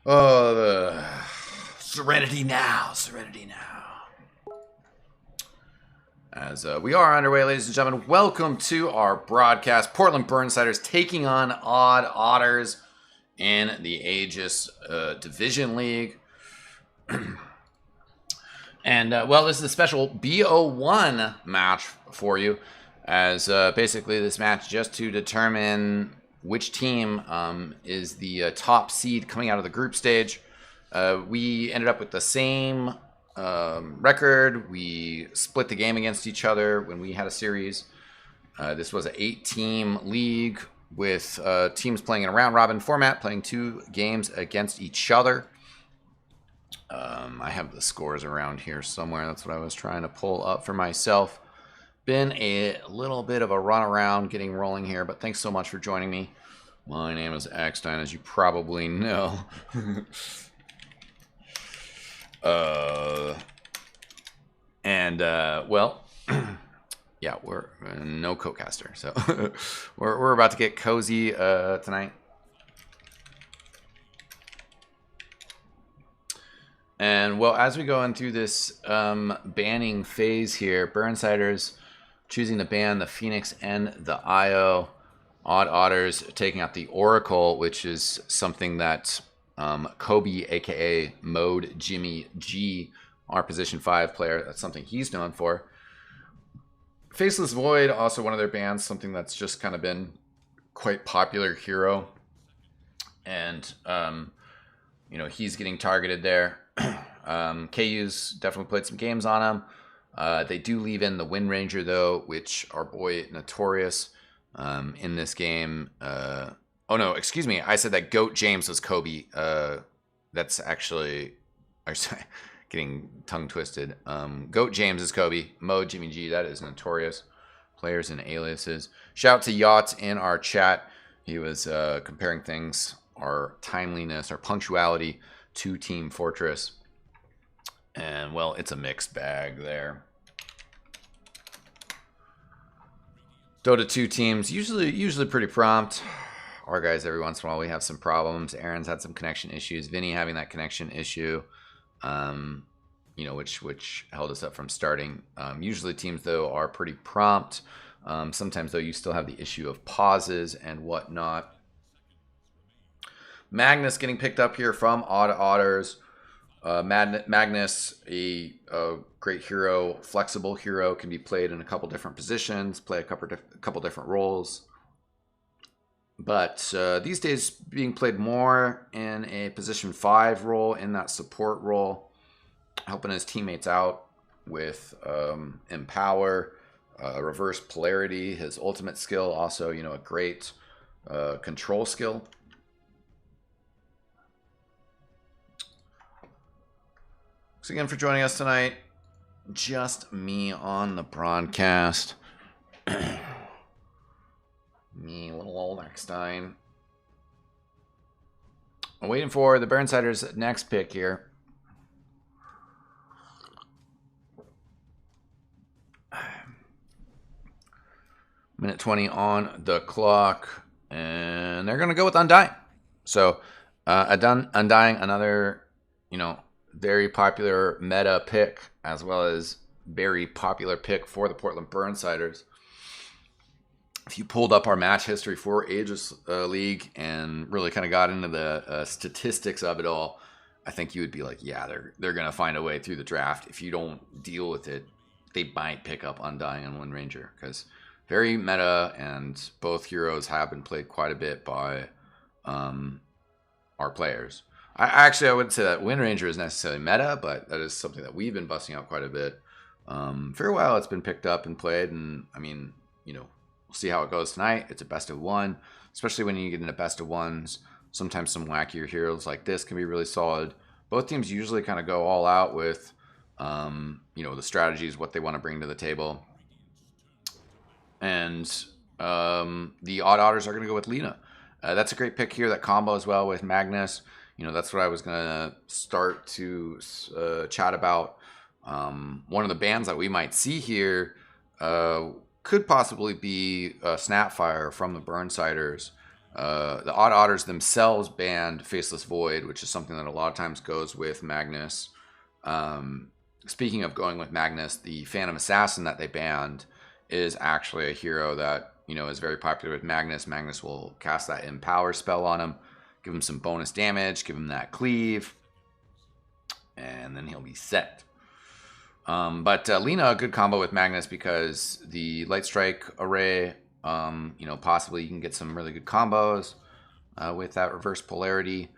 Oh, the Serenity now. Serenity now. As we are underway, ladies and gentlemen, welcome to our broadcast. Portland Burnsiders taking on OddOtters in the Aegis Division League. And, well, this is a special BO1 match for you, as basically this match just to determine which team is the top seed coming out of the group stage. We ended up with the same record. We split the game against each other when we had a series. This was an 8-team league with teams playing in a round-robin format, playing 2 games against each other. I have the scores around here somewhere. That's what I was trying to pull up for myself. Been a little bit of a run around getting rolling here, but thanks so much for joining me. My name is Eckstein, as you probably know. Well, yeah, we're no co-caster, so we're about to get cozy tonight. And, well, as we go in through this banning phase here, Burnsiders choosing to ban the Phoenix and the IO. OddOtters taking out the Oracle, which is something that Kobe, a.k.a. Mode Jimmy G, our position 5 player, that's something he's known for. Faceless Void, also one of their bans, something that's just kind of been quite popular hero. And, you know, he's getting targeted there. KU's definitely played some games on him. They do leave in the Wind Ranger, though, which our boy Notorious in this game. Oh, no, excuse me. I said that Goat James was Kobe. That's actually... getting tongue twisted. Goat James is Kobe. Mode Jimmy G, that is Notorious. Players and aliases. Shout out to Yachts in our chat. He was comparing things, our timeliness, our punctuality to Team Fortress. And, well, it's a mixed bag there. Dota 2 teams, usually pretty prompt. Our guys, every once in a while, we have some problems. Aaron's had some connection issues. Vinny having that connection issue, you know, which held us up from starting. Usually teams, though, are pretty prompt. Sometimes, though, you still have the issue of pauses and whatnot. Magnus getting picked up here from OddOtters. Magnus, a great hero, flexible hero, can be played in a couple different positions, play a couple different roles. But these days, being played more in a position 5 role, in that support role, helping his teammates out with Empower, Reverse Polarity, his ultimate skill, also, you know, a great control skill. Thanks again for joining us tonight. Just me on the broadcast. Me, little old Eckstein. I'm waiting for the Burnsiders' next pick here. Minute 20 on the clock. And they're going to go with Undying. So, Undying, another, you know, very popular meta pick, as well as very popular pick for the Portland Burnsiders. If you pulled up our match history for Aegis League and really kind of got into the statistics of it all, I think you would be like, yeah, they're going to find a way through the draft. If you don't deal with it, they might pick up Undying and Wind Ranger, because very meta, and both heroes have been played quite a bit by our players. I wouldn't say that Wind Ranger is necessarily meta, but that is something that we've been busting out quite a bit. For a while, it's been picked up and played, and I mean, you know, we'll see how it goes tonight. It's a best of 1, especially when you get into best of 1s. Sometimes some wackier heroes like this can be really solid. Both teams usually kind of go all out with, you know, the strategies, what they want to bring to the table. And the OddOtters are going to go with Lena. That's a great pick here. That combo as well with Magnus. You know, that's what I was going to start to chat about. One of the bans that we might see here could possibly be Snapfire from the Burnsiders. The OddOtters themselves banned Faceless Void, which is something that a lot of times goes with Magnus. Speaking of going with Magnus, the Phantom Assassin that they banned is actually a hero that, you know, is very popular with Magnus. Magnus will cast that Empower spell on him, give him some bonus damage, give him that cleave, and then he'll be set. But Lena, a good combo with Magnus because the Light Strike array, you know, possibly you can get some really good combos with that reverse polarity.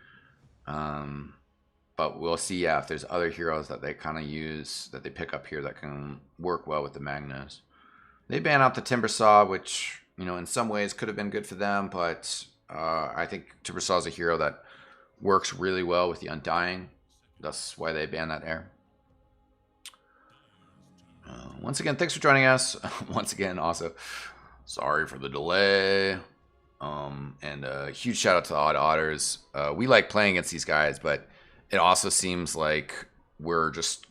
But we'll see, yeah, if there's other heroes that they kind of use, that they pick up here that can work well with the Magnus. They ban out the Timbersaw, which, you know, in some ways could have been good for them, but I think Timbersaw is a hero that works really well with the Undying. That's why they ban that air. Once again, thanks for joining us. Once again, also, sorry for the delay. And a huge shout out to the OddOtters. We like playing against these guys, but it also seems like we're just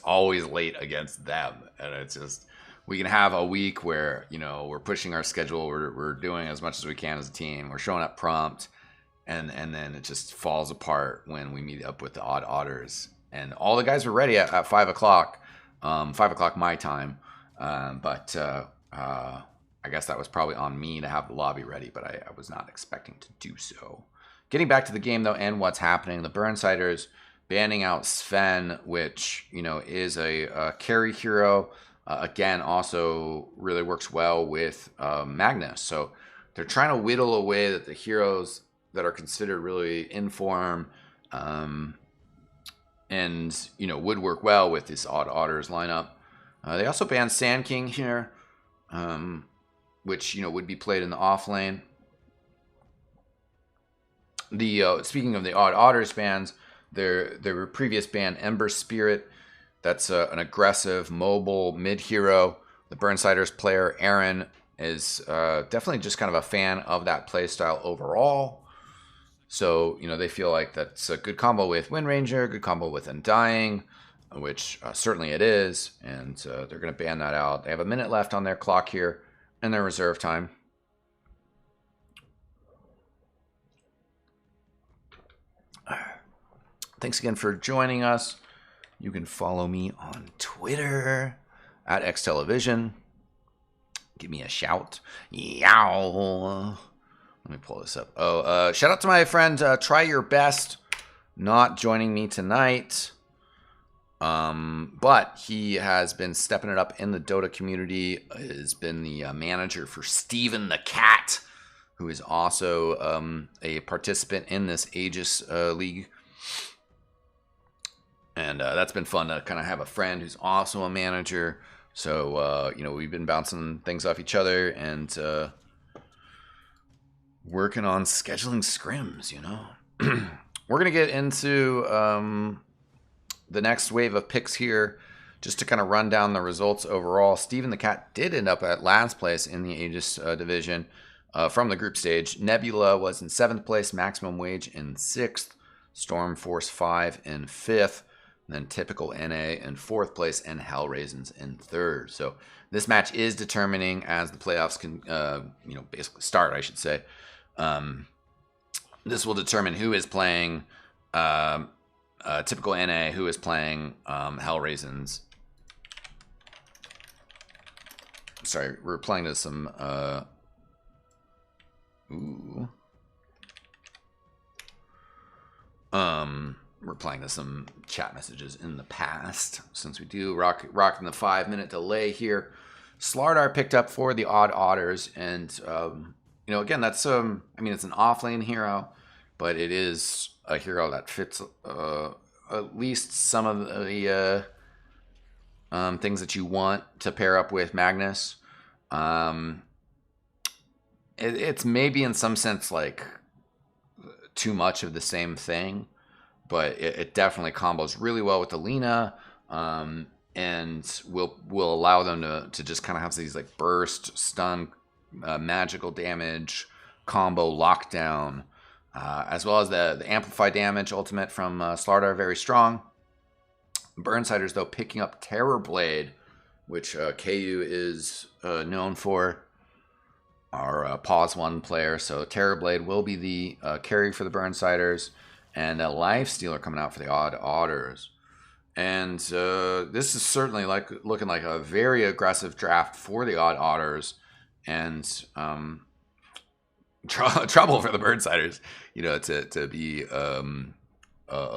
always late against them, and it's just, we can have a week where, you know, we're pushing our schedule, we're doing as much as we can as a team, we're showing up prompt, and then it just falls apart when we meet up with the OddOtters. And all the guys were ready at 5 o'clock, 5 o'clock my time, but I guess that was probably on me to have the lobby ready, but I was not expecting to do so. Getting back to the game, though, and what's happening, the Burnsiders banning out Sven, which, you know, is a carry hero. Again, also really works well with Magnus. So they're trying to whittle away that the heroes that are considered really in form and, you know, would work well with this OddOtters lineup. They also banned Sand King here, which, you know, would be played in the off lane. Speaking of the OddOtters bans, their previous ban, Ember Spirit, that's an aggressive, mobile mid hero. The Burnsiders player, Aaron, is definitely just kind of a fan of that playstyle overall. So, you know, they feel like that's a good combo with Wind Ranger, good combo with Undying, which certainly it is. And they're going to ban that out. They have a minute left on their clock here in their reserve time. Thanks again for joining us. You can follow me on Twitter at XTelevision. Give me a shout. Yow. Let me pull this up. Oh, shout out to my friend Try Your Best, not joining me tonight. But he has been stepping it up in the Dota community. Has been the manager for Steven the Cat, who is also a participant in this Aegis League. And that's been fun to kind of have a friend who's also a manager. So, you know, we've been bouncing things off each other and working on scheduling scrims, you know. We're going to get into the next wave of picks here just to kind of run down the results overall. Steven the Cat did end up at last place in the Aegis division from the group stage. Nebula was in 7th place, Maximum Wage in 6th, Storm Force 5 in 5th. And then Typical NA in 4th place and Hell Raisins in 3rd. So this match is determining as the playoffs can, you know, basically start, I should say. This will determine who is playing Typical NA, who is playing Hell Raisins. Sorry, we're playing to some... We're playing to some chat messages in the past, since we do rocking the 5-minute delay here. Slardar picked up for the OddOtters, and you know, again, that's I mean, it's an offlane hero, but it is a hero that fits at least some of the things that you want to pair up with Magnus. It's maybe in some sense like too much of the same thing. But it definitely combos really well with the Lena, and will allow them to just kind of have these like burst, stun, magical damage, combo lockdown, as well as the amplify damage ultimate from Slardar, very strong. Burnsiders, though, picking up Terror Blade, which KU is known for. our pause one player. So Terrorblade will be the carry for the Burnsiders, and a Life Stealer coming out for the OddOtters. And this is certainly looking like a very aggressive draft for the OddOtters, and trouble for the Burnsiders, to be a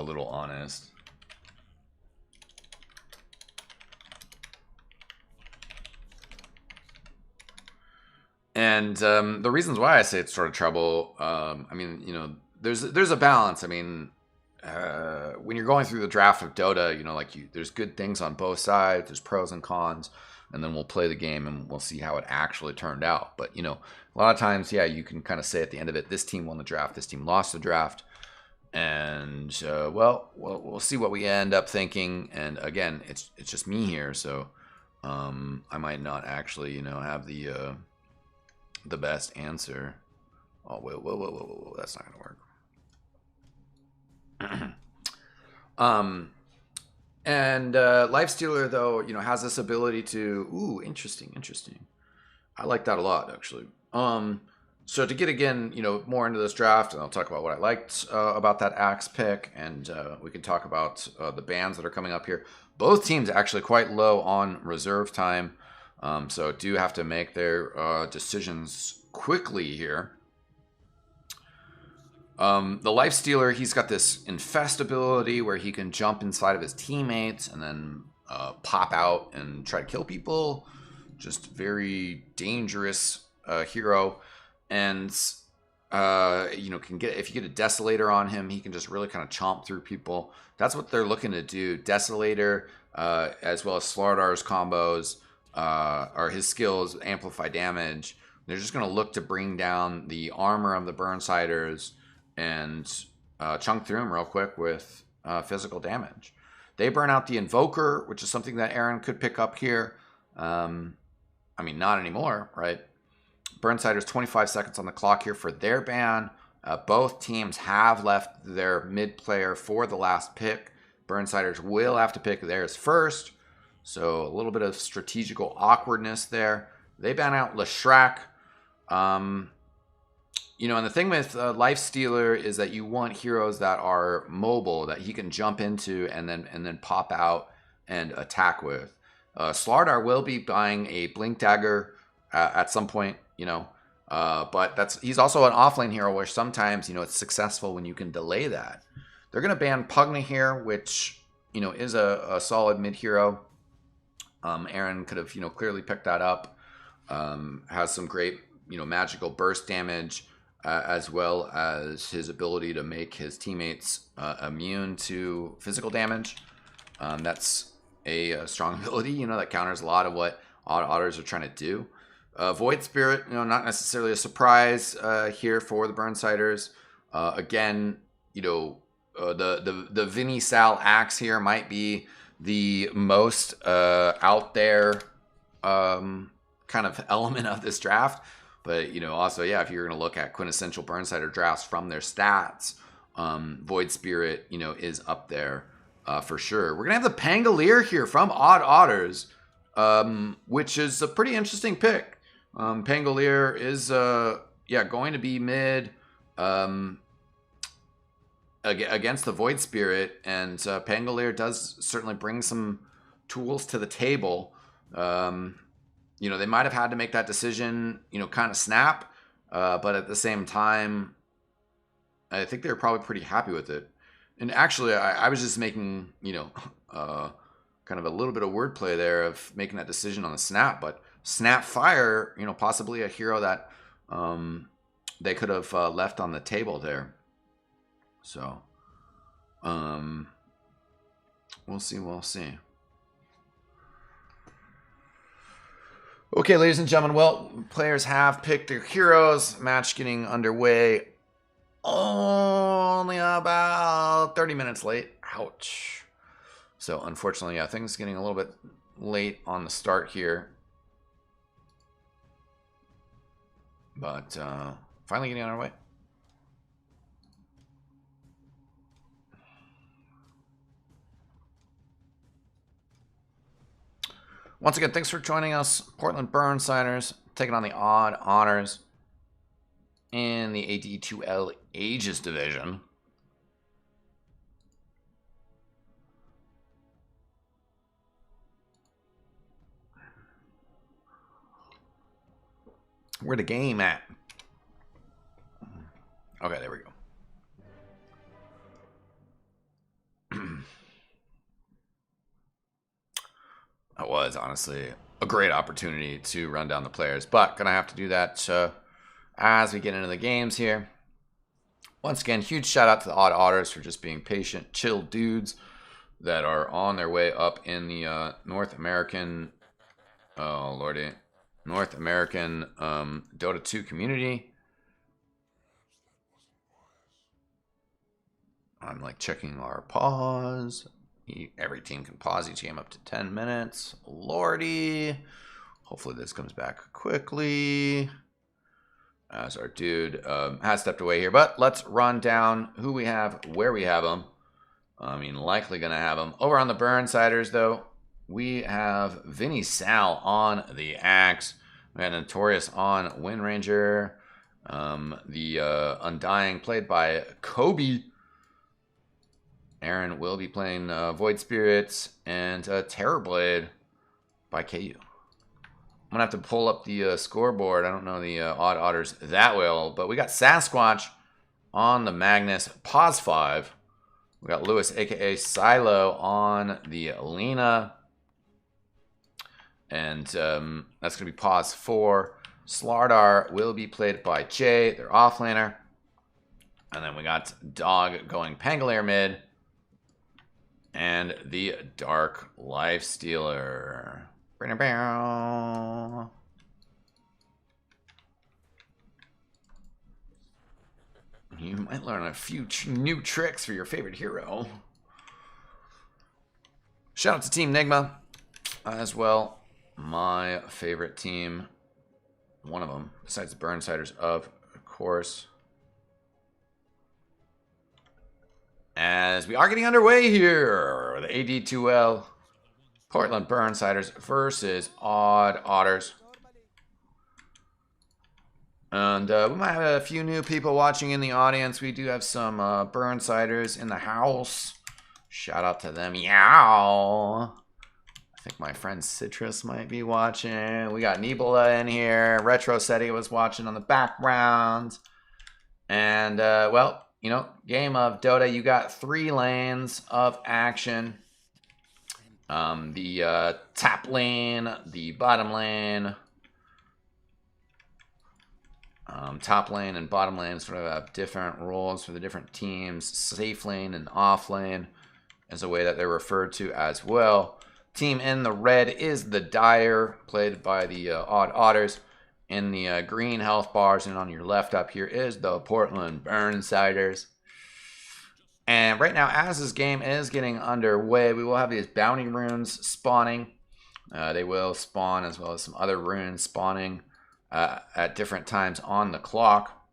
little honest. And the reasons why I say it's sort of trouble, I mean, there's a balance. I mean, when you're going through the draft of Dota, there's good things on both sides. There's pros and cons, and then we'll play the game and we'll see how it actually turned out. But a lot of times, yeah, you can kind of say at the end of it, this team won the draft, this team lost the draft, and we'll see what we end up thinking. And again, it's just me here, so I might not actually have the best answer. Oh, whoa, that's not gonna work. And Life Stealer, though, has this ability to, interesting. I like that a lot, actually. So to get, again, more into this draft, and I'll talk about what I liked about that Axe pick, and we can talk about the bans that are coming up here. Both teams actually quite low on reserve time, so do have to make their decisions quickly here. The Life Stealer, he's got this infest ability where he can jump inside of his teammates and then pop out and try to kill people. Just very dangerous hero. And can get, if you get a Desolator on him, he can just really kind of chomp through people. That's what they're looking to do. Desolator, as well as Slardar's combos, or his skills amplify damage. They're just going to look to bring down the armor of the Burnsiders and chunk through him real quick with physical damage. They burn out the Invoker, which is something that Aaron could pick up here. I mean, not anymore, right? Burnsiders 25 seconds on the clock here for their ban. Both teams have left their mid player for the last pick. Burnsiders will have to pick theirs first. So a little bit of strategical awkwardness there. They ban out Leshrac. And the thing with Life Stealer is that you want heroes that are mobile, that he can jump into and then pop out and attack with. Slardar will be buying a Blink Dagger at some point, but he's also an offlane hero where sometimes, it's successful when you can delay that. They're going to ban Pugna here, which, is a solid mid hero. Aaron could have, clearly picked that up. Has some great, magical burst damage. As well as his ability to make his teammates immune to physical damage. That's a strong ability, that counters a lot of what OddOtters are trying to do. Void Spirit, not necessarily a surprise here for the Burnsiders. Again, the Vinny Sal Axe here might be the most out there kind of element of this draft. But, also, yeah, if you're going to look at quintessential Burnsider drafts from their stats, Void Spirit, is up there for sure. We're going to have the Pangolier here from OddOtters, which is a pretty interesting pick. Pangolier is, going to be mid against the Void Spirit. And Pangolier does certainly bring some tools to the table. They might have had to make that decision, kind of snap. But at the same time, I think they were probably pretty happy with it. And actually, I was just making, kind of a little bit of wordplay there of making that decision on the snap. But Snap Fire, possibly a hero that they could have left on the table there. So, we'll see. Okay, ladies and gentlemen, well, players have picked their heroes. Match getting underway only about 30 minutes late. Ouch. So, unfortunately, yeah, things getting a little bit late on the start here. But finally getting on our way. Once again, thanks for joining us, Portland Burnsiders, taking on the OddOtters. in the AD2L Aegis division. Where the game at? Okay, there we go. That was honestly a great opportunity to run down the players, but gonna have to do that as we get into the games here. Once again, huge shout out to the OddOtters for just being patient, chill dudes that are on their way up in the North American, oh lordy, North American Dota 2 community. I'm like checking our pause. Every team can pause each game up to 10 minutes. Lordy. Hopefully this comes back quickly. As our dude has stepped away here. But let's run down who we have, where we have them. I mean, likely going to have them. Over on the Burnsiders, though, we have Vinny Sal on the Axe. We had Notorious on Wind Ranger. The Undying played by Kobe. Aaron will be playing Void Spirits, and Terrorblade by KU. I'm going to have to pull up the scoreboard. I don't know the OddOtters that well, but we got Sasquatch on the Magnus, Pause 5. We got Lewis, a.k.a. Silo, on the Alina, and that's going to be Pause 4. Slardar will be played by Jay, their offlaner. And then we got Dog going Pangolier mid. And the Dark Lifestealer. You might learn a few new tricks for your favorite hero. Shout out to Team Nigma as well. My favorite team. One of them, besides the Burnsiders, of course. As we are getting underway here, the AD2L Portland Burnsiders versus OddOtters. And we might have a few new people watching in the audience. We do have some Burnsiders in the house. Shout out to them. Yow. I think my friend Citrus might be watching. We got Nebula in here. Retro said he was watching on the background. And, well, you know, game of Dota, you got 3 lanes of action. The top lane, the bottom lane. Top lane and bottom lane sort of have different roles for the different teams. Safe lane and off lane is a way that they're referred to as well. Team in the red is the Dire, played by the OddOtters. In the green health bars, and on your left up here is the Portland Burnsiders. And right now, as this game is getting underway, we will have these bounty runes spawning. They will spawn, as well as some other runes spawning at different times on the clock.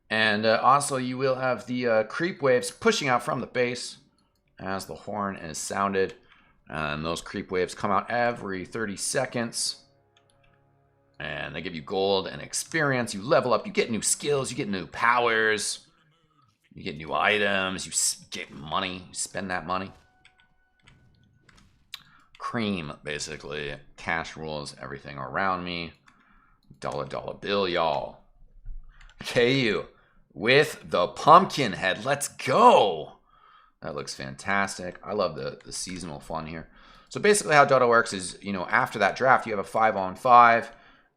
And also, you will have the creep waves pushing out from the base as the horn is sounded. And those creep waves come out every 30 seconds. And they give you gold and experience. You level up. You get new skills. You get new powers. You get new items. You get money. You spend that money. Cream, basically. Cash rules everything around me. Dollar bill, y'all. KU with the pumpkin head. Let's go. That looks fantastic. I love the seasonal fun here. So basically how Dota works is, you know, after that draft, you have a 5-on-5.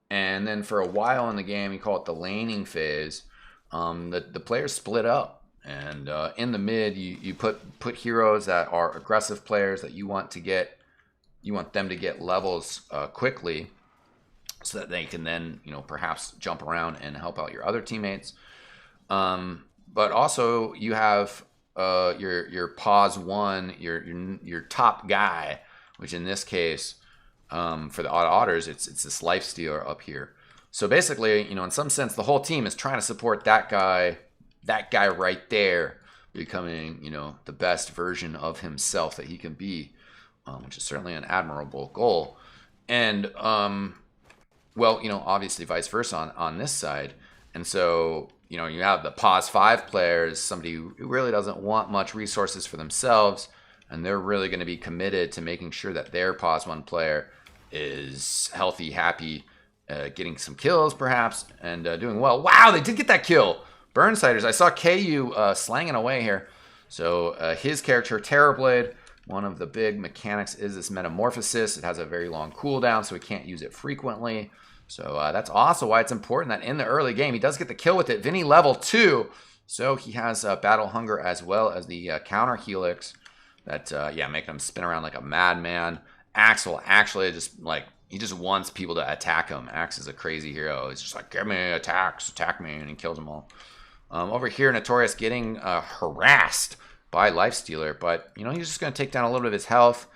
And then for a while in the game, you call it the laning phase. The players split up, and in the mid, you put heroes that are aggressive players that you want them to get levels quickly, so that they can then, you know, perhaps jump around and help out your other teammates. But also you have your pause 1, your top guy, which in this case. For the OddOtters, it's this Lifestealer up here. So basically, you know, in some sense, the whole team is trying to support that guy right there, becoming, you know, the best version of himself that he can be, which is certainly an admirable goal. And, well, you know, obviously vice versa on this side. And so, you know, you have the pause 5 players, somebody who really doesn't want much resources for themselves, and they're really going to be committed to making sure that their pause 1 player is healthy, happy, getting some kills perhaps, and doing well. Wow, they did get that kill. Burnsiders, I saw KU slanging away here. So his character, Terrorblade, one of the big mechanics is this metamorphosis. It has a very long cooldown, so we can't use it frequently. So that's also why it's important that in the early game, he does get the kill with it. Vinny level 2, so he has Battle Hunger as well as the counter helix that, yeah, make him spin around like a madman. Axel actually just like, he just wants people to attack him. Axe is a crazy hero. He's just like, give me attacks, attack me, and he kills them all. Over here, Notorious getting harassed by Lifestealer, but, you know, he's just going to take down a little bit of his health.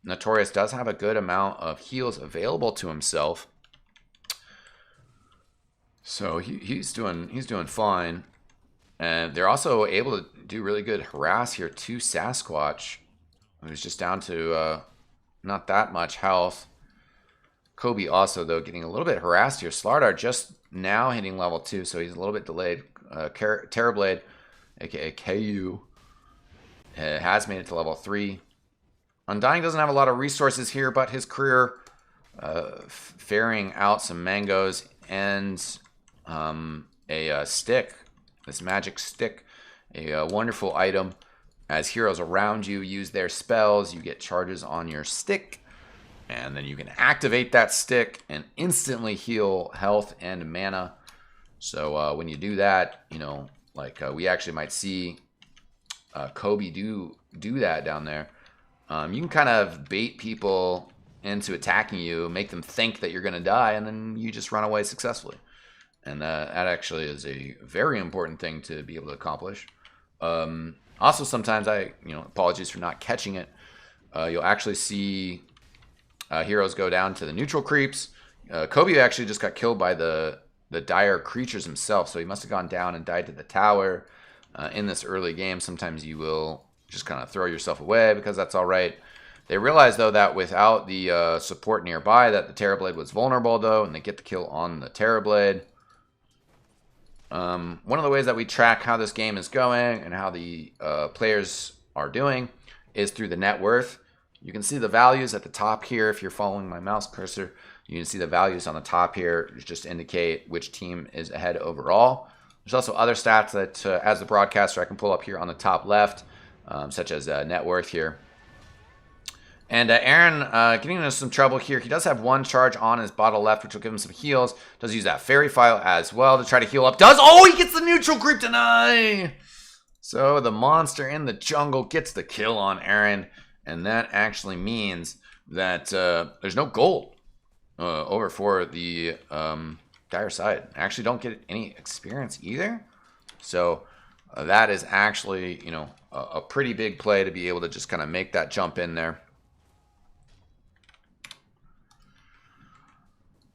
Notorious does have a good amount of heals available to himself. So he's doing fine. And they're also able to do really good harass here to Sasquatch, who's just down to not that much health. Kobe also, though, getting a little bit harassed here. Slardar just now hitting level 2, so he's a little bit delayed. Terrorblade, aka KU, has made it to level 3. Undying doesn't have a lot of resources here, but his career ferrying out some mangoes and a stick, this magic stick, a wonderful item. As heroes around you use their spells, you get charges on your stick, and then you can activate that stick and instantly heal health and mana. So when you do that, you know, like we actually might see Kobe do that down there. You can kind of bait people into attacking you, make them think that you're going to die, and then you just run away successfully. And that actually is a very important thing to be able to accomplish. Also, sometimes apologies for not catching it. You'll actually see heroes go down to the neutral creeps. Kobe actually just got killed by the dire creatures himself, so he must have gone down and died to the tower. In this early game, sometimes you will just kind of throw yourself away because that's all right. They realize, though, that without the support nearby, that the Terrorblade was vulnerable, though, and they get the kill on the Terrorblade. One of the ways that we track how this game is going and how the players are doing is through the net worth. You can see the values at the top here. If you're following my mouse cursor, you can see the values on the top here, which just indicate which team is ahead overall. There's also other stats that, as the broadcaster, I can pull up here on the top left, such as net worth here. And Aaron getting into some trouble here. He does have one charge on his bottle left, which will give him some heals. Does use that fairy file as well to try to heal up. He gets the neutral creep deny! So the monster in the jungle gets the kill on Aaron. And that actually means that there's no gold over for the dire side. Actually don't get any experience either. So that is actually, you know, a pretty big play to be able to just kind of make that jump in there.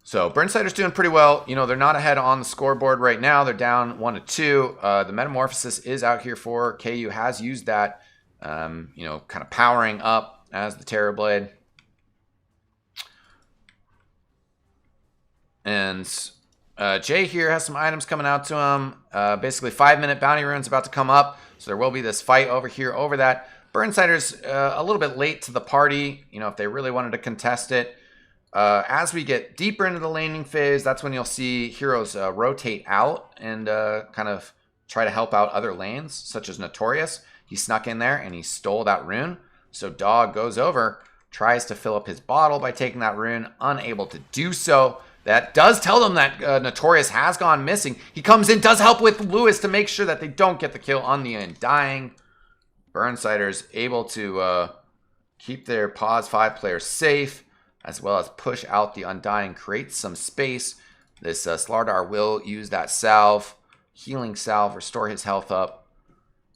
So Burnsider's doing pretty well. You know, they're not ahead on the scoreboard right now. They're down 1-2. The Metamorphosis is out here for KU. Has used that, you know, kind of powering up as the Terrorblade. And Jay here has some items coming out to him. Basically 5-minute bounty rune's about to come up. So there will be this fight over here over that. Burnsider's a little bit late to the party, you know, if they really wanted to contest it. As we get deeper into the laning phase, that's when you'll see heroes rotate out and kind of try to help out other lanes, such as Notorious. He snuck in there and he stole that rune. So Dog goes over, tries to fill up his bottle by taking that rune, unable to do so. That does tell them that Notorious has gone missing. He comes in, does help with Lewis to make sure that they don't get the kill on the Undying. Burnsider's able to keep their pause 5 players safe, as well as push out the Undying, create some space. This Slardar will use that salve, healing salve, restore his health up.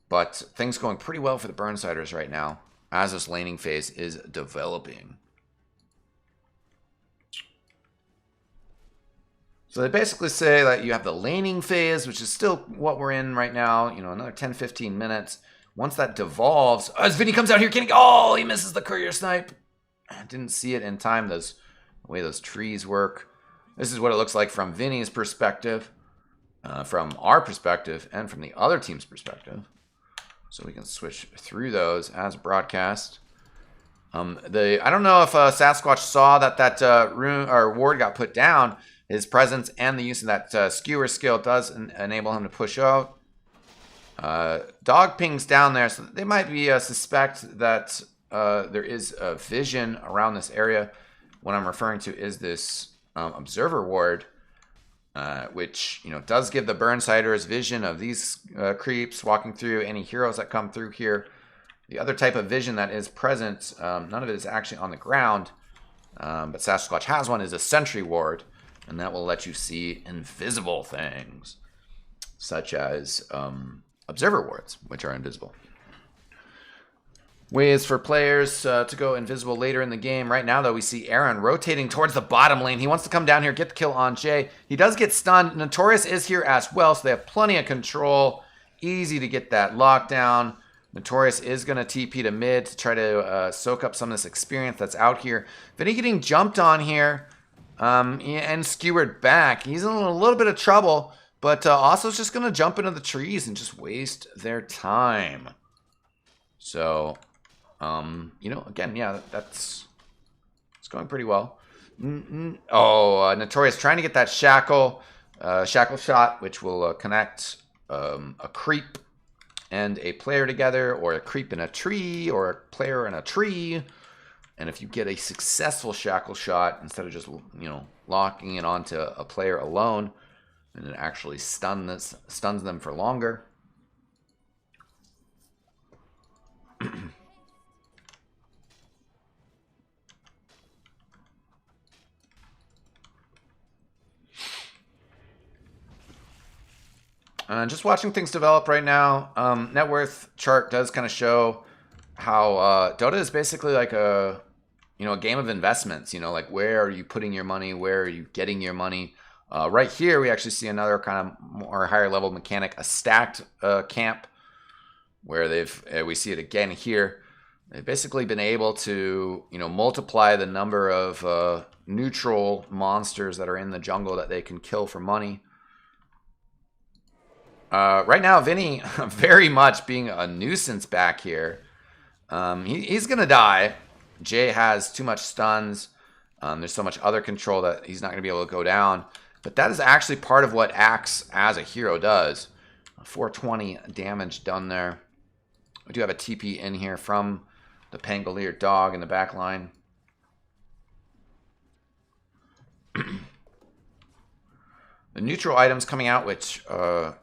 But things going pretty well for the Burnsiders right now, as this laning phase is developing. So they basically say that you have the laning phase, which is still what we're in right now, you know, another 10-15 minutes. Once that devolves, as Vinny comes out here, he misses the courier snipe. Didn't see it in time, the way those trees work. This is what it looks like from Vinny's perspective. from our perspective and from the other team's perspective. So we can switch through those as broadcast. I don't know if Sasquatch saw that rune or ward got put down. His presence and the use of that skewer skill does enable him to push out. Dog pings down there, so they might be suspect that there is a vision around this area. What I'm referring to is this observer ward, which does give the Burnsiders vision of these creeps walking through, any heroes that come through here. The other type of vision that is present, none of it is actually on the ground, but Sasquatch has one, is a sentry ward, and that will let you see invisible things, such as observer wards, which are invisible. Ways for players to go invisible later in the game. Right now, though, we see Aaron rotating towards the bottom lane. He wants to come down here, get the kill on Jay. He does get stunned. Notorious is here as well, so they have plenty of control. Easy to get that lockdown. Notorious is going to TP to mid to try to soak up some of this experience that's out here. Vinny getting jumped on here and skewered back. He's in a little bit of trouble, but also is just going to jump into the trees and just waste their time. So, again, yeah, it's going pretty well. Notorious trying to get that shackle shot, which will connect a creep and a player together, or a creep in a tree, or a player in a tree. And if you get a successful shackle shot, instead of just, locking it onto a player alone, and it actually stuns them for longer. Just watching things develop right now. Net worth chart does kind of show how Dota is basically like a game of investments. Like where are you putting your money? Where are you getting your money? Right here, we actually see another kind of more higher level mechanic, a stacked camp, where we see it again here. They've basically been able to multiply the number of neutral monsters that are in the jungle that they can kill for money. Right now, Vinny very much being a nuisance back here. He's going to die. Jay has too much stuns. There's so much other control that he's not going to be able to go down. But that is actually part of what Axe as a hero does. 420 damage done there. We do have a TP in here from the Pangolier dog in the back line. The neutral items coming out, which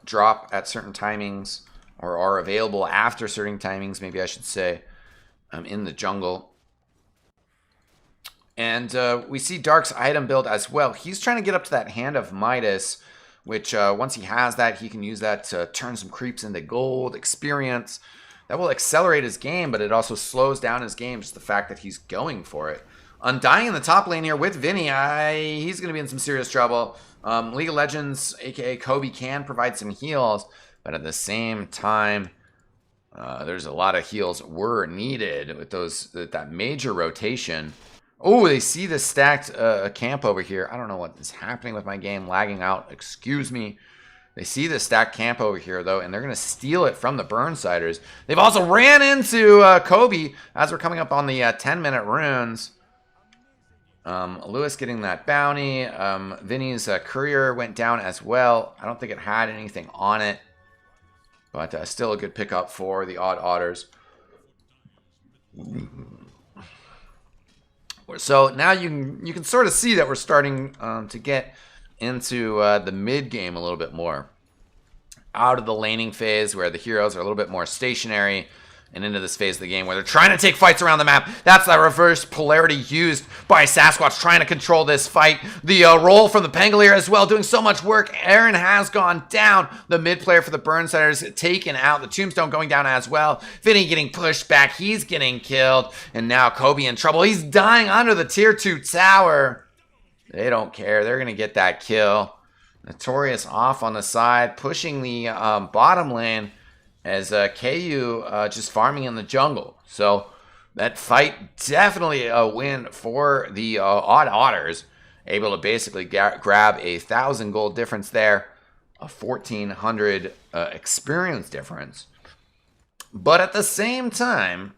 drop at certain timings, or are available after certain timings, maybe I should say, in the jungle. And we see Dark's item build as well. He's trying to get up to that Hand of Midas, which once he has that, he can use that to turn some creeps into gold, experience. That will accelerate his game, but it also slows down his game, just the fact that he's going for it. Undying in the top lane here with Vinny, he's going to be in some serious trouble. League of Legends, aka Kobe, can provide some heals, but at the same time, there's a lot of heals were needed with that major rotation. Oh, they see the stacked camp over here. I don't know what is happening with my game, lagging out. Excuse me. They see the stacked camp over here, though, and they're going to steal it from the Burnsiders. They've also ran into Kobe as we're coming up on the 10-minute runes. Lewis getting that bounty. Vinny's courier went down as well. I don't think it had anything on it, but still a good pickup for the OddOtters. So now you can sort of see that we're starting to get into the mid game a little bit more. Out of the laning phase where the heroes are a little bit more stationary, and into this phase of the game where they're trying to take fights around the map. That's that reverse polarity used by Sasquatch trying to control this fight. The roll from the Pangolier as well, doing so much work. Aaron has gone down. The mid player for the Burnsiders taken out. The Tombstone going down as well. Vinny getting pushed back. He's getting killed. And now Kobe in trouble. He's dying under the tier 2 tower. They don't care. They're going to get that kill. Notorious off on the side, pushing the bottom lane. As KU just farming in the jungle. So that fight definitely a win for the OddOtters. Able to basically grab 1,000 gold difference there. a 1,400 experience difference. But at the same time,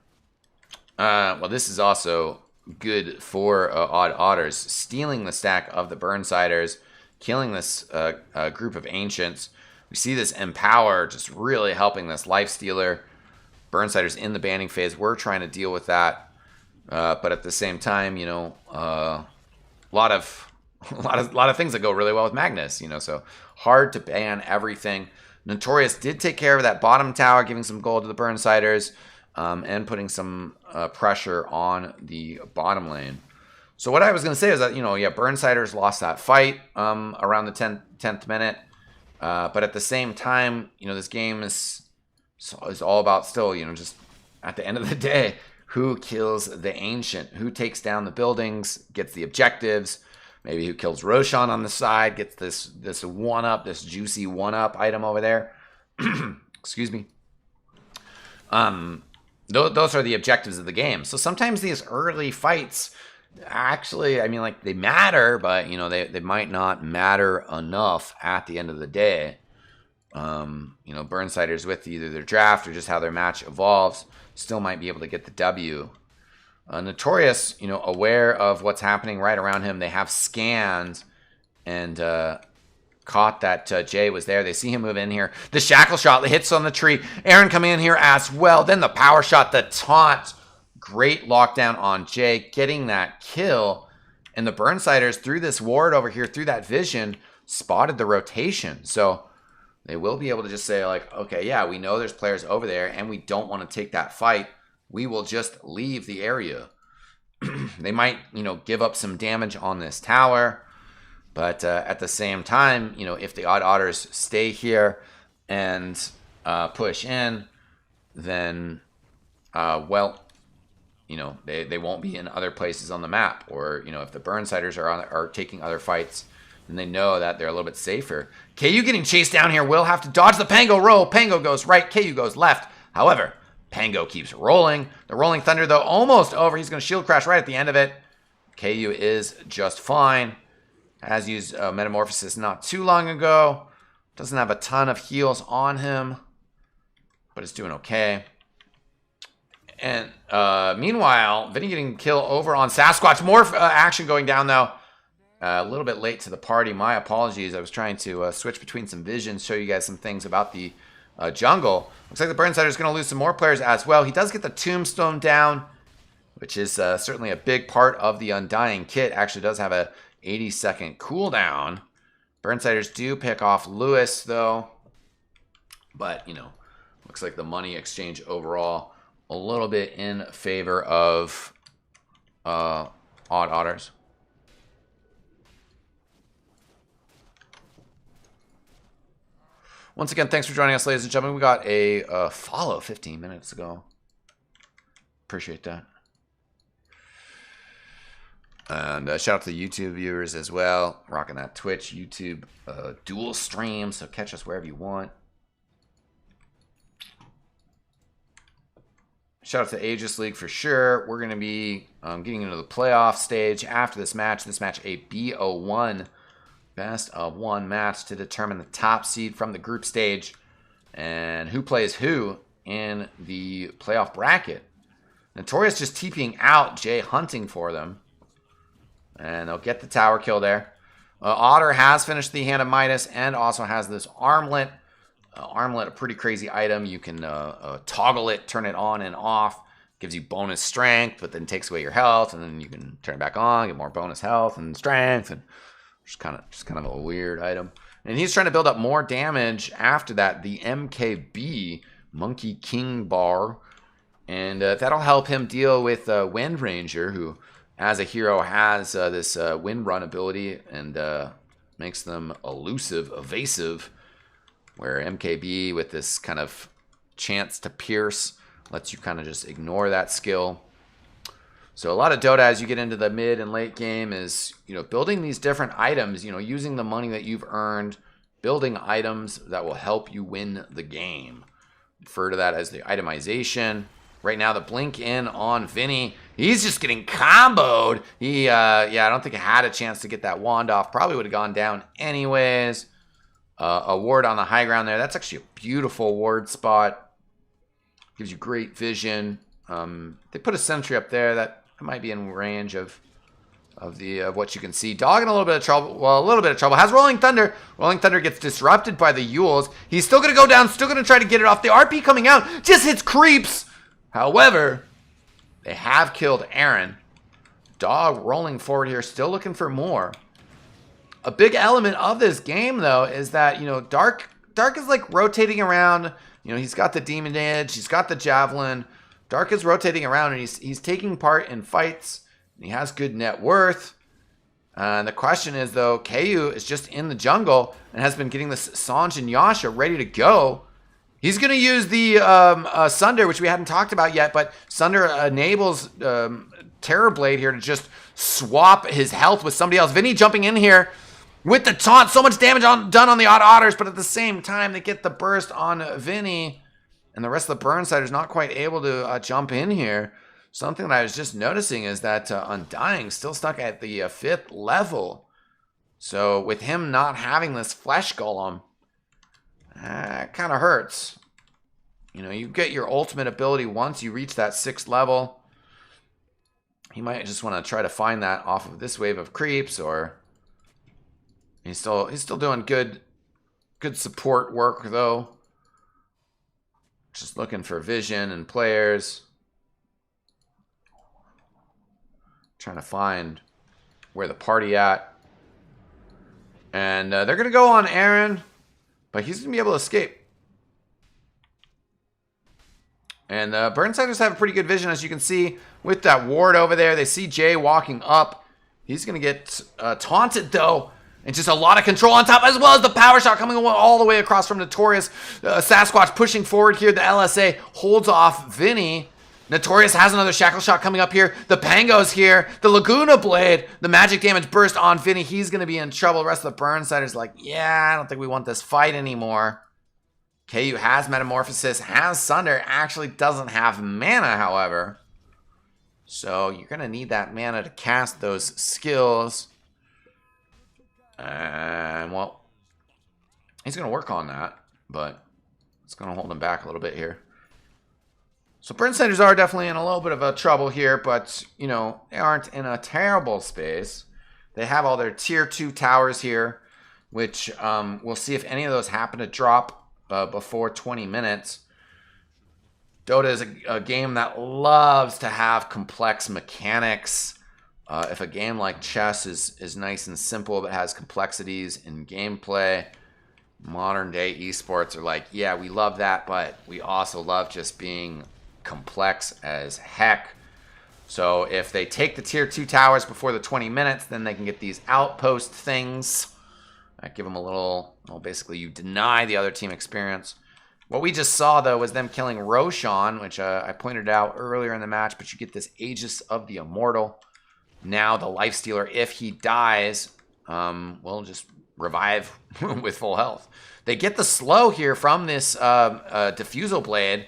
well, this is also good for OddOtters, stealing the stack of the Burnsiders, killing this group of Ancients. We see this Empower just really helping this Lifestealer. Burnsiders in the banning phase. We're trying to deal with that, but at the same time, you know, a lot of things that go really well with Magnus. You know, so hard to ban everything. Notorious did take care of that bottom tower, giving some gold to the Burnsiders, and putting some pressure on the bottom lane. So what I was going to say is that, you know, yeah, Burnsiders lost that fight around the 10th minute. But at the same time, you know, this game is all about still, you know, just at the end of the day, who kills the Ancient, who takes down the buildings, gets the objectives, maybe who kills Roshan on the side, gets this one-up, this juicy one-up item over there. Excuse me. Those are the objectives of the game. So sometimes these early fights, actually, I mean, like, they matter, but, you know, they might not matter enough at the end of the day. You know, Burnsiders with either their draft or just how their match evolves still might be able to get the W. Notorious, you know, aware of what's happening right around him. They have scanned and caught that Jay was there. They see him move in here. The shackle shot hits on the tree. Aaron coming in here as well. Then the power shot, the taunt. Great lockdown on Jay, getting that kill. And the Burnsiders, through this ward over here, through that vision, spotted the rotation. So they will be able to just say, like, okay, yeah, we know there's players over there, and we don't want to take that fight. We will just leave the area. They might, you know, give up some damage on this tower. But at the same time, you know, if the OddOtters stay here and push in, then, well, you know, they won't be in other places on the map. Or, you know, if the Burnsiders are taking other fights, then they know that they're a little bit safer. KU getting chased down here. Will have to dodge the Pango roll. Pango goes right. KU goes left. However, Pango keeps rolling. The Rolling Thunder, though, almost over. He's going to shield crash right at the end of it. KU is just fine. Has used Metamorphosis not too long ago. Doesn't have a ton of heals on him, but it's doing okay. And meanwhile, Vinny getting kill over on Sasquatch. More action going down, though. A little bit late to the party. My apologies. I was trying to switch between some visions, show you guys some things about the jungle. Looks like the Burnsider is going to lose some more players as well. He does get the Tombstone down, which is certainly a big part of the Undying kit. Actually does have a 80-second cooldown. Burnsiders do pick off Lewis, though. But, you know, looks like the money exchange overall a little bit in favor of OddOtters. Once again, thanks for joining us, ladies and gentlemen. We got a follow 15 minutes ago. Appreciate that. And shout out to the YouTube viewers as well. Rocking that Twitch, YouTube dual stream. So catch us wherever you want. Shout out to Aegis League for sure. We're going to be getting into the playoff stage after this match. This match, a BO1. Best of one match to determine the top seed from the group stage. And who plays who in the playoff bracket. Notorious just TPing out. Jay hunting for them. And they'll get the tower kill there. Otter has finished the Hand of Midas and also has this armlet. Armlet, a pretty crazy item. You can toggle it, turn it on and off. Gives you bonus strength, but then takes away your health. And then you can turn it back on, get more bonus health and strength. And just kind of a weird item. And he's trying to build up more damage after that. The MKB, Monkey King Bar. And that'll help him deal with Wind Ranger, who as a hero has this wind run ability and makes them elusive, evasive, where MKB with this kind of chance to pierce lets you kind of just ignore that skill. So a lot of Dota as you get into the mid and late game is, you know, building these different items, you know, using the money that you've earned, building items that will help you win the game. Refer to that as the itemization. Right now, the blink in on Vinny. He's just getting comboed. He, I don't think he had a chance to get that wand off. Probably would have gone down anyways. a ward on the high ground there. That's actually a beautiful ward spot. Gives you great vision. They put a sentry up there that might be in range of what you can see. Dog in a little bit of trouble. Well, a little bit of trouble. Has Rolling Thunder. Rolling Thunder gets disrupted by the Yules. He's still going to go down. Still going to try to get it off. The RP coming out just hits creeps. However, they have killed Aaron. Dog rolling forward here. Still looking for more. A big element of this game, though, is that, you know, Dark is like rotating around. You know, he's got the Demon Edge. He's got the Javelin. Dark is rotating around, and he's taking part in fights. He has good net worth. And the question is, though, KU is just in the jungle and has been getting this Sanj and Yasha ready to go. He's going to use the Sunder, which we hadn't talked about yet, but Sunder enables Terror Blade here to just swap his health with somebody else. Vinny jumping in here with the taunt. So much damage done on the OddOtters, but at the same time, they get the burst on Vinny. And the rest of the Burnsider's not quite able to jump in here. Something that I was just noticing is that Undying still stuck at the 5th level. So with him not having this Flesh Golem, it kind of hurts. You know, you get your ultimate ability once you reach that 6th level. He might just want to try to find that off of this wave of creeps, or he's still doing good support work though. Just looking for vision and players. Trying to find where the party at. And they're going to go on Aaron, but he's going to be able to escape. And Burnsiders have a pretty good vision, as you can see, with that ward over there. They see Jay walking up. He's going to get taunted, though. And just a lot of control on top, as well as the power shot coming all the way across from Notorious. Sasquatch pushing forward here. The LSA holds off Vinny. Notorious has another shackle shot coming up here. The Pango's here. The Laguna Blade. The magic damage burst on Vinny. He's going to be in trouble. The rest of the Burnsiders like, yeah, I don't think we want this fight anymore. KU has Metamorphosis, has Sunder. Actually doesn't have mana, however. So you're going to need that mana to cast those skills. And, well, he's going to work on that, but it's going to hold him back a little bit here. So Burnsiders are definitely in a little bit of a trouble here, but, you know, they aren't in a terrible space. They have all their tier 2 towers here, which we'll see if any of those happen to drop before 20 minutes. Dota is a game that loves to have complex mechanics. If a game like chess is nice and simple but has complexities in gameplay, modern day esports are like, yeah, we love that, but we also love just being complex as heck. So if they take the tier 2 towers before the 20 minutes, then they can get these outpost things. Give them a little, well, basically you deny the other team experience. What we just saw, though, was them killing Roshan, which I pointed out earlier in the match, but you get this Aegis of the Immortal. Now the Lifestealer, if he dies, will just revive with full health. They get the slow here from this Diffusal Blade,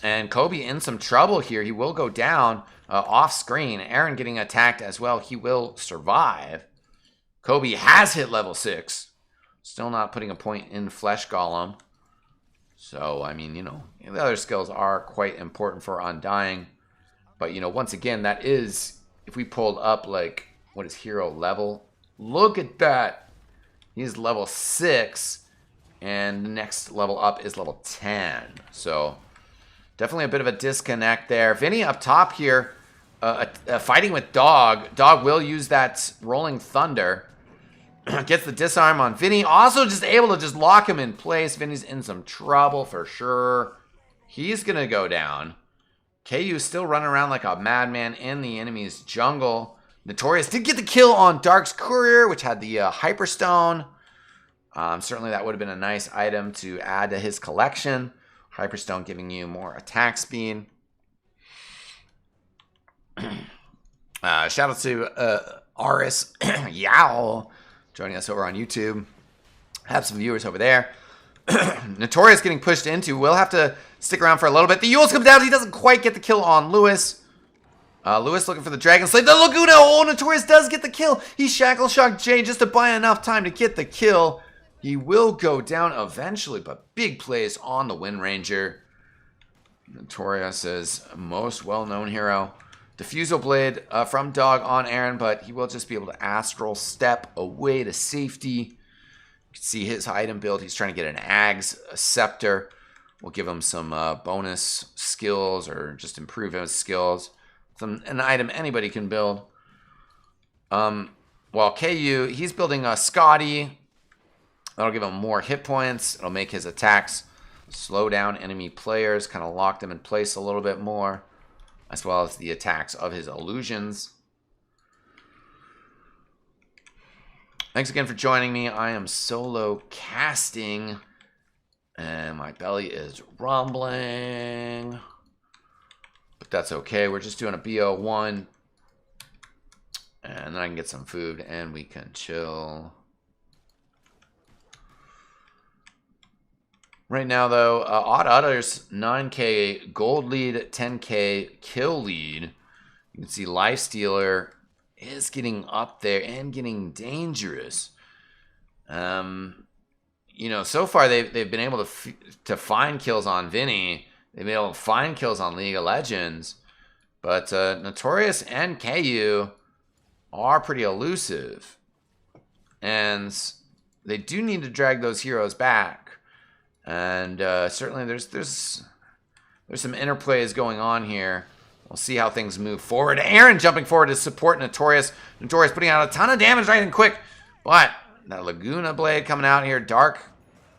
and Kobe in some trouble here. He will go down off screen. Aaron getting attacked as well. He will survive. Kobe has hit level 6. Still not putting a point in Flesh Golem. So, I mean, you know, the other skills are quite important for Undying. But, you know, once again, that is, if we pulled up, like, what is hero level? Look at that. He's level 6. And the next level up is level 10. So, definitely a bit of a disconnect there. Vinny up top here, fighting with Dog. Dog will use that Rolling Thunder. Gets the disarm on Vinny. Also just able to just lock him in place. Vinny's in some trouble for sure. He's going to go down. KU still running around like a madman in the enemy's jungle. Notorious did get the kill on Dark's Courier, which had the Hyperstone. Certainly that would have been a nice item to add to his collection. Hyperstone giving you more attack speed. Shout out to Aris Yao joining us over on YouTube. Have some viewers over there. Notorious getting pushed into. We'll have to stick around for a little bit. The Yules comes down. He doesn't quite get the kill on Lewis. Lewis looking for the Dragon Slave. The Laguna. Oh, Notorious does get the kill. He shackle shocked Jay just to buy enough time to get the kill. He will go down eventually, but big plays on the Wind Ranger. Notorious's most well-known hero. Diffusal Blade from Dog on Aaron, but he will just be able to Astral Step away to safety. You can see his item build. He's trying to get an Ag's Scepter. We'll give him some bonus skills or just improve his skills. An item anybody can build. While KU, he's building a Scotty. That'll give him more hit points. It'll make his attacks slow down enemy players, kind of lock them in place a little bit more, as well as the attacks of his illusions. Thanks again for joining me. I am solo casting, and my belly is rumbling, but that's okay. We're just doing a BO1, and then I can get some food, and we can chill. Right now, though, OddOtters 9K gold lead, 10K kill lead. You can see Lifestealer is getting up there and getting dangerous. You know, so far they've been able to find kills on Vinny. They've been able to find kills on League of Legends, but Notorious and KU are pretty elusive, and they do need to drag those heroes back. And certainly there's some interplays going on here. We'll see how things move forward. Aaron jumping forward to support Notorious. Notorious putting out a ton of damage right and quick. But that Laguna Blade coming out here. Dark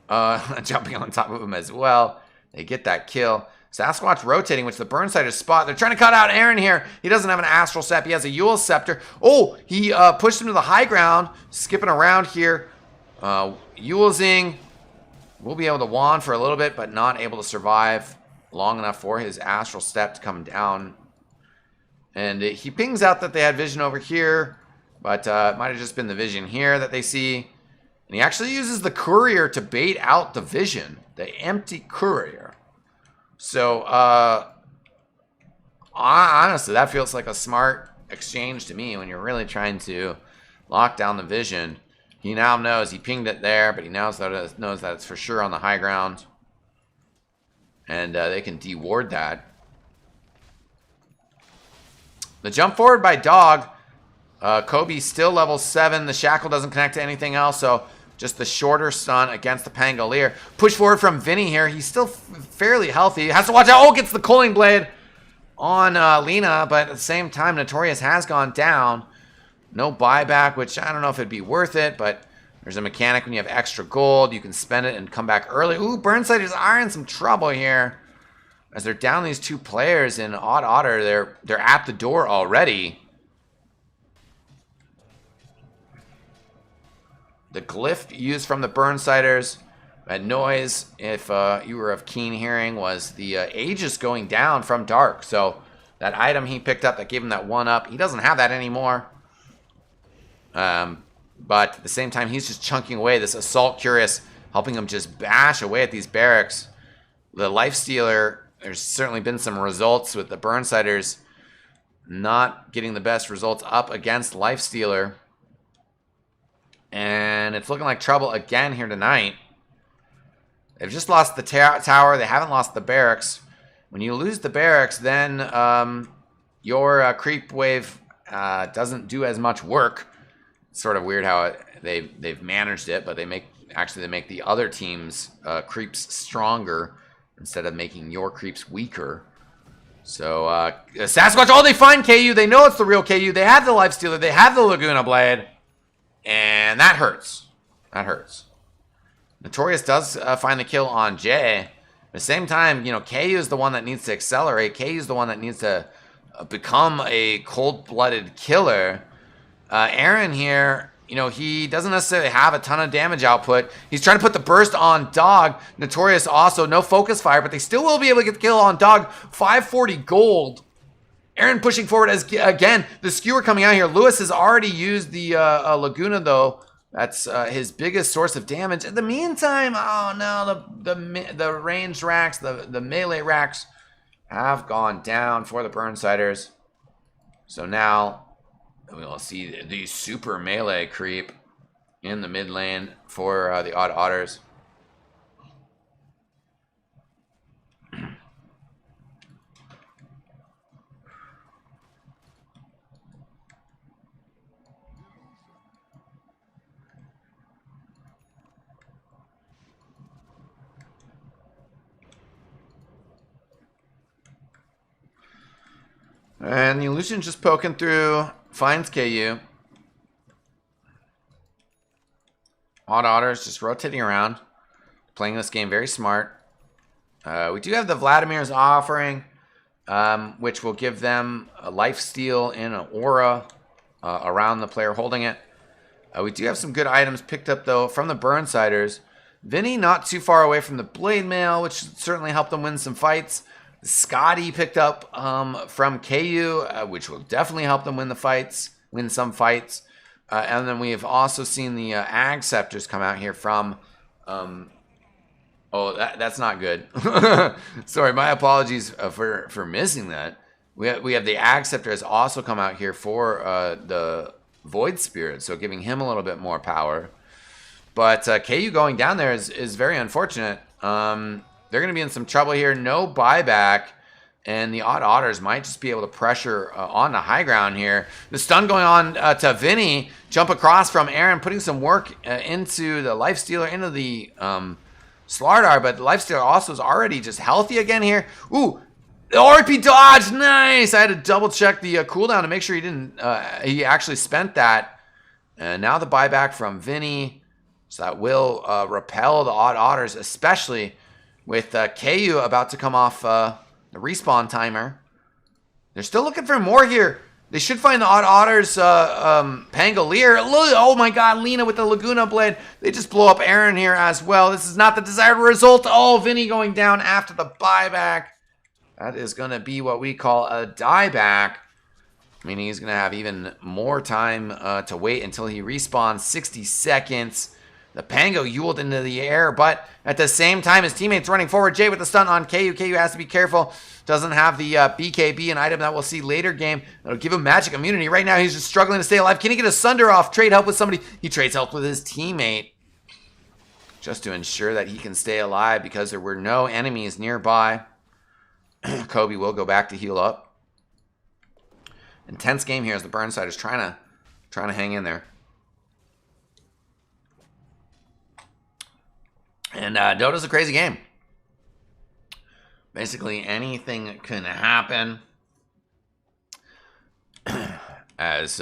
jumping on top of him as well. They get that kill. Sasquatch rotating, which the Burnsider's spot. They're trying to cut out Aaron here. He doesn't have an Astral Step. He has a Yule Scepter. Oh, he pushed him to the high ground. Skipping around here. Yulesing. Will be able to wand for a little bit, but not able to survive long enough for his Astral Step to come down. And he pings out that they had vision over here, but it might have just been the vision here that they see. And he actually uses the Courier to bait out the vision, the empty Courier. So, honestly, that feels like a smart exchange to me when you're really trying to lock down the vision. He now knows he pinged it there, but he now knows that it's for sure on the high ground. And they can de-ward that. The jump forward by Dog. Kobe still level 7. The Shackle doesn't connect to anything else, so just the shorter stun against the Pangolier. Push forward from Vinny here. He's still fairly healthy. Has to watch out. Oh, gets the Culling Blade on Lena, but at the same time, Notorious has gone down. No buyback, which I don't know if it'd be worth it, but there's a mechanic when you have extra gold. You can spend it and come back early. Ooh, Burnsiders are in some trouble here. As they're down these two players in OddOtter, they're at the door already. The glyph used from the Burnsiders, that noise, if you were of keen hearing, was the Aegis going down from Dark. So that item he picked up that gave him that 1-up, he doesn't have that anymore. But at the same time, he's just chunking away this Assault Curious, helping him just bash away at these barracks. The Lifestealer, there's certainly been some results with the Burnsiders not getting the best results up against Lifestealer. And it's looking like trouble again here tonight. They've just lost the tower. They haven't lost the barracks. When you lose the barracks, then your creep wave doesn't do as much work. Sort of weird how they've managed it, but they make the other team's creeps stronger instead of making your creeps weaker. So Sasquatch, oh, they find KU. They know it's the real KU. They have the Lifestealer. They have the Laguna Blade, and that hurts. That hurts. Notorious does find the kill on Jay. At the same time, you know, KU is the one that needs to accelerate. KU is the one that needs to become a cold-blooded killer. Aaron here, you know, he doesn't necessarily have a ton of damage output. He's trying to put the burst on Dog. Notorious also, no focus fire, but they still will be able to get the kill on Dog. 540 gold. Aaron pushing forward as, again, the skewer coming out here. Lewis has already used the Laguna, though. That's his biggest source of damage. In the meantime, oh no, the ranged racks, the melee racks have gone down for the Burnsiders. So now we will see the super melee creep in the mid lane for the OddOtters. And the Illusion's just poking through, finds KU. OddOtters just rotating around, playing this game very smart. We do have the Vladimir's offering, which will give them a lifesteal and an aura around the player holding it. We do have some good items picked up, though, from the Burnsiders. Vinny not too far away from the Blade Mail, which certainly helped them win some fights. Scotty picked up from KU, which will definitely help them win some fights. And then we have also seen the Ag Scepters come out here from... that's not good. Sorry, my apologies for missing that. We have the Ag Scepter has also come out here for the Void Spirit, so giving him a little bit more power. But KU going down there is very unfortunate. They're going to be in some trouble here. No buyback. And the OddOtters might just be able to pressure on the high ground here. The stun going on to Vinny. Jump across from Aaron, putting some work into the Lifestealer, into the Slardar. But the Lifestealer also is already just healthy again here. Ooh, the RP dodge. Nice. I had to double check the cooldown to make sure he didn't. He actually spent that. And now the buyback from Vinny. So that will repel the OddOtters, especially with KU about to come off the respawn timer. They're still looking for more here. They should find the OddOtters Pangolier. Oh my god, Lena with the Laguna Blade. They just blow up Aaron here as well. This is not the desired result. Oh, Vinny going down after the buyback. That is going to be what we call a dieback. Meaning he's going to have even more time to wait until he respawns. 60 seconds. The Pango yuled into the air, but at the same time, his teammates running forward. Jay with the stun on KU. KU has to be careful. Doesn't have the BKB, an item that we'll see later game. That'll give him magic immunity. Right now, he's just struggling to stay alive. Can he get a Sunder off? Trade help with somebody. He trades help with his teammate just to ensure that he can stay alive because there were no enemies nearby. Kobe will go back to heal up. Intense game here as the Burnside is trying to hang in there. And Dota's a crazy game. Basically, anything can happen. As,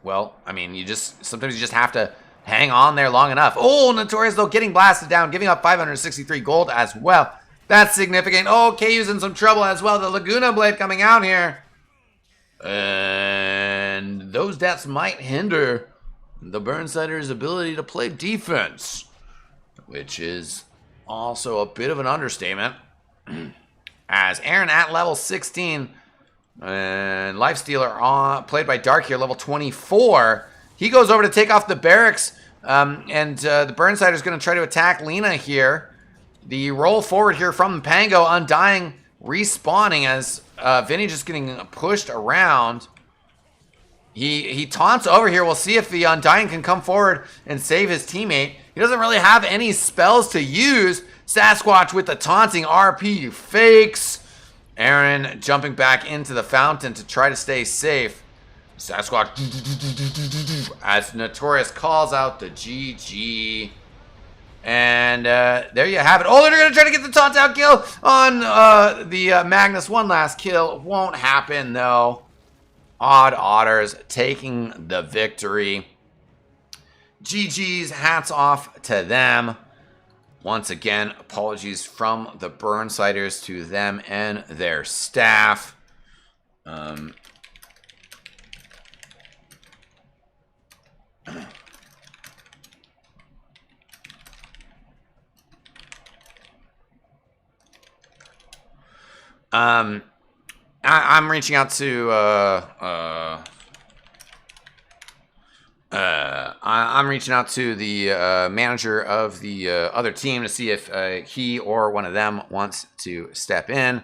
well, I mean, sometimes you just have to hang on there long enough. Oh, Notorious, though, getting blasted down, giving up 563 gold as well. That's significant. Oh, KU's in some trouble as well. The Laguna Blade coming out here. And those deaths might hinder the Burnsider's ability to play defense, which is also a bit of an understatement. As Aaron at level 16 and Lifestealer played by Dark here, level 24. He goes over to take off the barracks, and the Burnsider is going to try to attack Lena here. The roll forward here from Pango, Undying respawning as Vinny just getting pushed around. He taunts over here. We'll see if the Undying can come forward and save his teammate. He doesn't really have any spells to use. Sasquatch with the taunting RP fakes. Aaron jumping back into the fountain to try to stay safe. Sasquatch as Notorious calls out the GG. And there you have it. Oh, they're going to try to get the taunt out kill on the Magnus. One last kill. Won't happen, though. OddOtters taking the victory. GG's, hats off to them. Once again, apologies from the Burnsiders to them and their staff. I'm reaching out to I'm reaching out to the manager of the other team to see if he or one of them wants to step in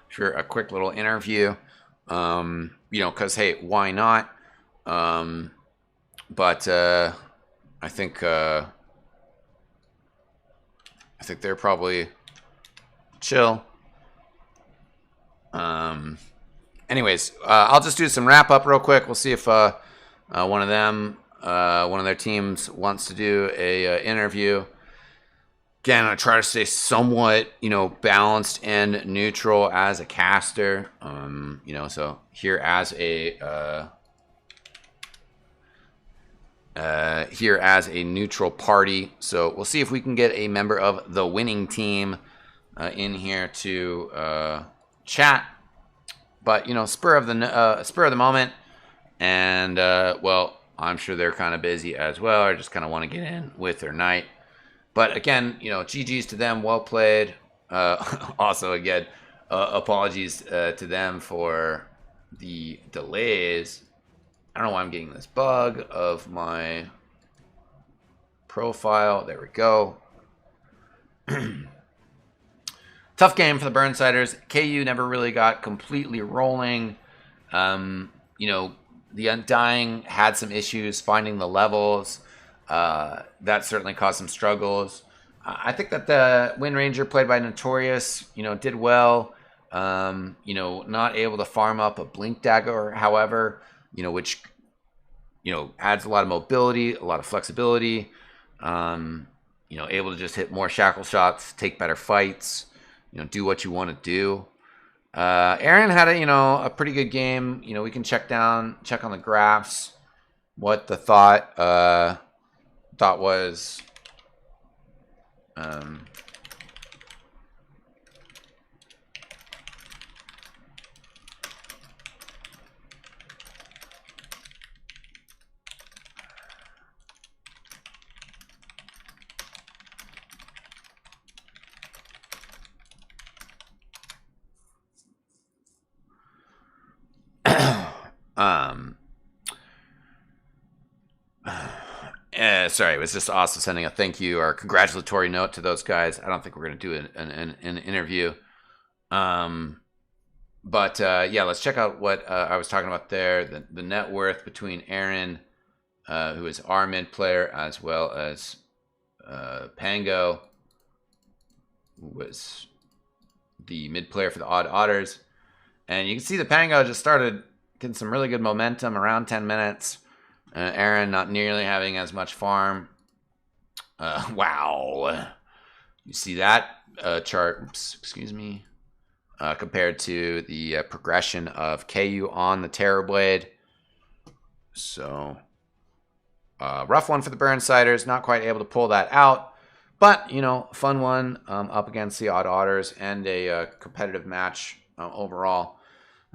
for a quick little interview. You know, because hey, why not? but I think they're probably chill. Anyways, I'll just do some wrap up real quick. We'll see if one of their teams wants to do a interview. Again, I try to stay somewhat, balanced and neutral as a caster. So here as a neutral party. So we'll see if we can get a member of the winning team in here to chat. But spur of the moment, and well, I'm sure they're kind of busy as well. I just kind of want to get in with their night. But again, GG's to them. Well played. Also, again, apologies to them for the delays. I don't know why I'm getting this bug of my profile. There we go. Tough game for the Burnsiders. KU never really got completely rolling. The Undying had some issues finding the levels. That certainly caused some struggles. I think that the Wind Ranger played by Notorious, did well. Not able to farm up a Blink Dagger, however, which, adds a lot of mobility, a lot of flexibility. Able to just hit more shackle shots, take better fights, do what you want to do. Aaron had a pretty good game. We can check on the graphs what the thought was. Sorry, it was just also sending a thank you or congratulatory note to those guys. I don't think we're going to do an interview. But let's check out what I was talking about there. The net worth between Aaron, who is our mid player, as well as Pango, who was the mid player for the OddOtters. And you can see the Pango just started getting some really good momentum around 10 minutes. Aaron not nearly having as much farm. Wow. You see that chart, excuse me, compared to the progression of KU on the Terrorblade. So, rough one for the Burnsiders. Not quite able to pull that out. But, fun one up against the OddOtters and a competitive match overall.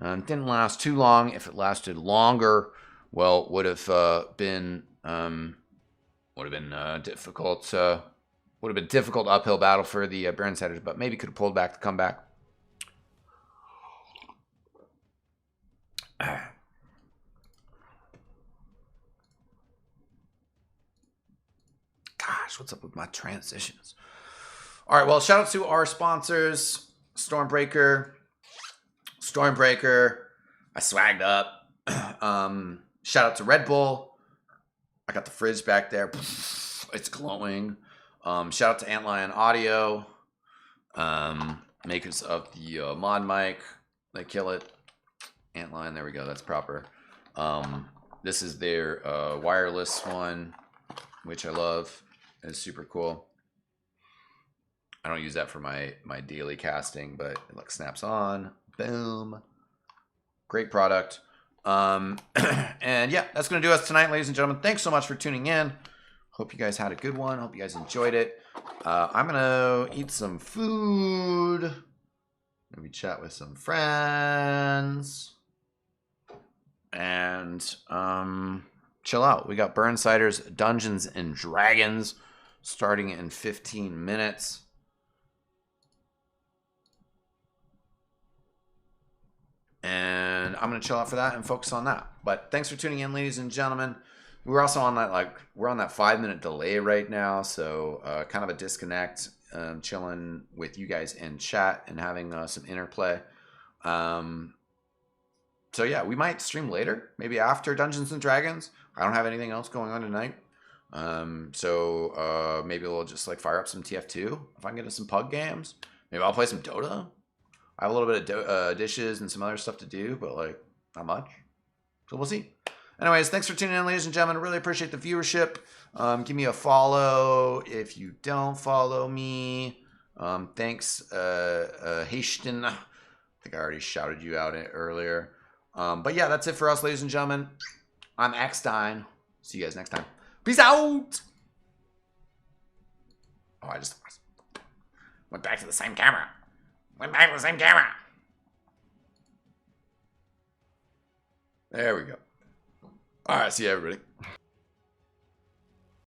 Didn't last too long. If it lasted longer, well, would have been difficult. Would have been difficult uphill battle for the Burnsiders, but maybe could have pulled back the comeback. Gosh, what's up with my transitions? All right, well, shout out to our sponsors, Stormbreaker. I swagged up. Shout out to Red Bull. I got the fridge back there. It's glowing. Shout out to Antlion Audio, makers of the mod mic. They kill it. Antlion, there we go. That's proper. This is their wireless one, which I love. It's super cool. I don't use that for my daily casting, but it like snaps on. Boom. Great product. And yeah, that's going to do us tonight, ladies and gentlemen. Thanks so much for tuning in. Hope you guys had a good one. Hope you guys enjoyed it. I'm going to eat some food. Maybe chat with some friends. And chill out. We got Burnsiders Dungeons and Dragons starting in 15 minutes. And I'm going to chill out for that and focus on that. But thanks for tuning in, ladies and gentlemen. We're also on that, we're on that 5-minute delay right now. So kind of a disconnect, chilling with you guys in chat and having some interplay. So yeah, we might stream later, maybe after Dungeons and Dragons. I don't have anything else going on tonight. So maybe we'll just like fire up some TF2 if I can get into some pug games. Maybe I'll play some Dota. I have a little bit of dishes and some other stuff to do, but like not much. So we'll see. Anyways, thanks for tuning in, ladies and gentlemen. Really appreciate the viewership. Give me a follow if you don't follow me. Thanks, Hashton. I think I already shouted you out earlier. But yeah, that's it for us, ladies and gentlemen. I'm Eckstein. See you guys next time. Peace out. Oh, I just went back to the same camera. There we go. All right, see you, everybody.